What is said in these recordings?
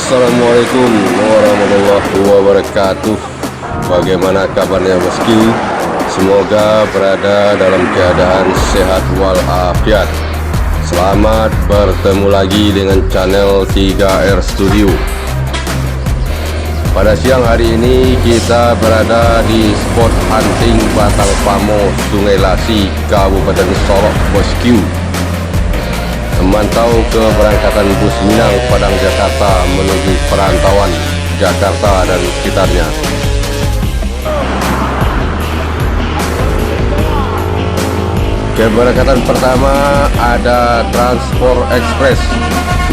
Assalamualaikum warahmatullahi wabarakatuh. Bagaimana kabarnya bosku? Semoga berada dalam keadaan sehat walafiat. Selamat bertemu lagi dengan channel 3R Studio. Pada siang hari ini kita berada di spot hunting Batang Pamo, Sungai Lasi, Kabupaten Solok bosku. Memantau keberangkatan bus Minang Padang Jakarta menuju perantauan Jakarta dan sekitarnya. Keberangkatan pertama ada Transport Express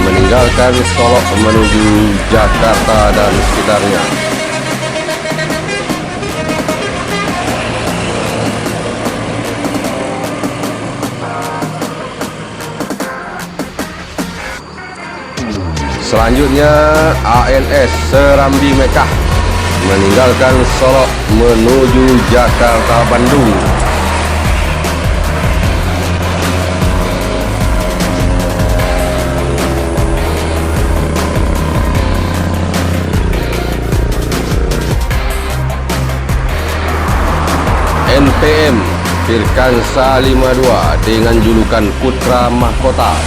meninggalkan Solok menuju Jakarta dan sekitarnya. Selanjutnya ANS Serambi Mekah meninggalkan Solok menuju Jakarta Bandung. NPM Firkansa 52 dengan julukan Putra Mahkota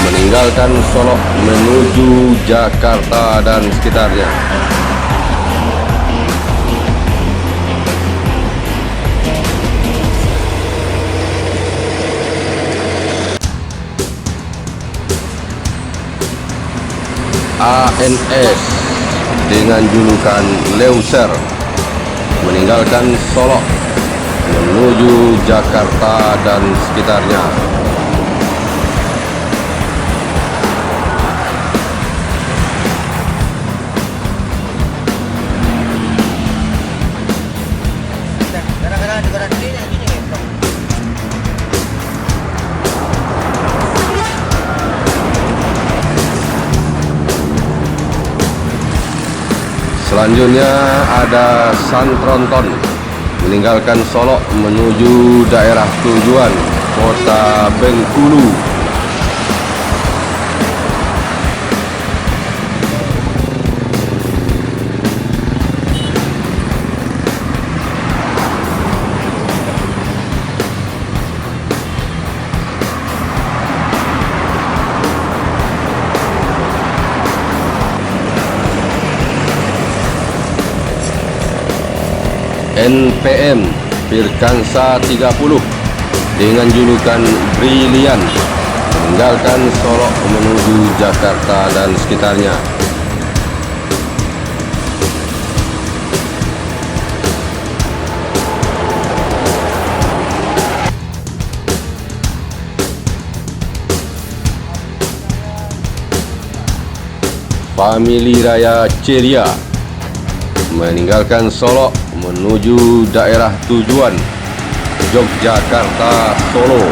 meninggalkan Solok menuju Jakarta dan sekitarnya. ANS dengan julukan Leuser meninggalkan Solok menuju Jakarta dan sekitarnya. Selanjutnya ada Santronton meninggalkan Solok menuju daerah tujuan Kota Bengkulu. NPM Firkansa 30 dengan julukan Brilian meninggalkan Solok menuju Jakarta dan sekitarnya. Famili Raya Ceria meninggalkan Solok menuju daerah tujuan Yogyakarta, Solo.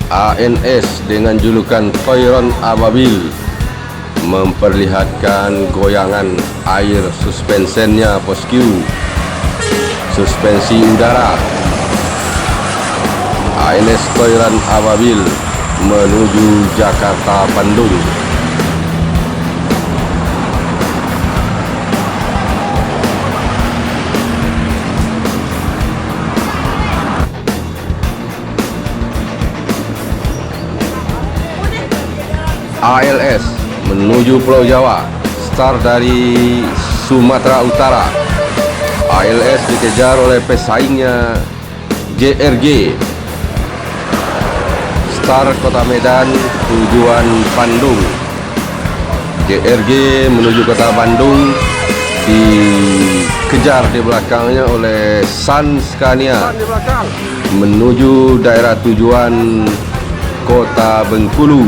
ANS dengan julukan Toiron Ababil memperlihatkan goyangan air suspensennya bosku, suspensi udara. ANS Toiron Ababil menuju Jakarta Bandung. ALS menuju Pulau Jawa, start dari Sumatera Utara. ALS dikejar oleh pesaingnya JRG, start Kota Medan, tujuan Bandung. JRG menuju Kota Bandung, dikejar di belakangnya oleh Sun Scania menuju daerah tujuan Kota Bengkulu.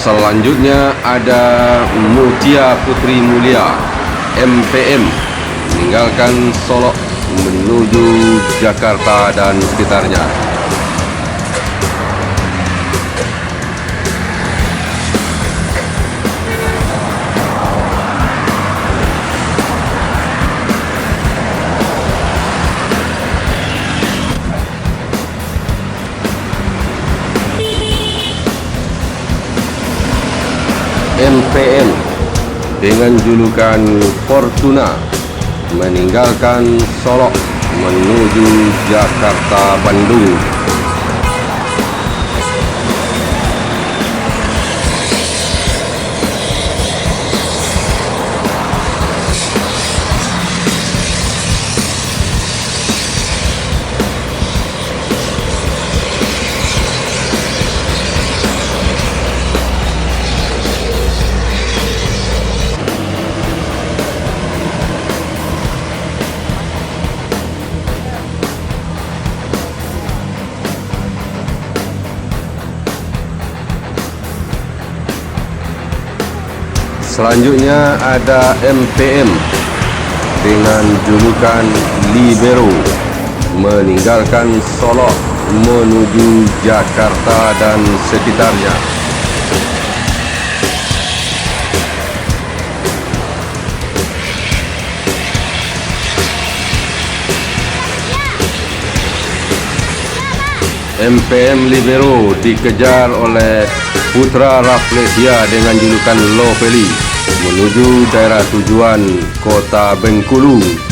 Selanjutnya ada Mutia Putri Mulia MPM meninggalkan Solok menuju Jakarta dan sekitarnya. MPM dengan julukan Fortuna meninggalkan Solok menuju Jakarta Bandung. Selanjutnya ada MPM dengan julukan Libero meninggalkan Solok menuju Jakarta dan sekitarnya. MPM Libero dikejar oleh Putra Rafflesia dengan julukan Lovely menuju daerah tujuan Kota Bengkulu.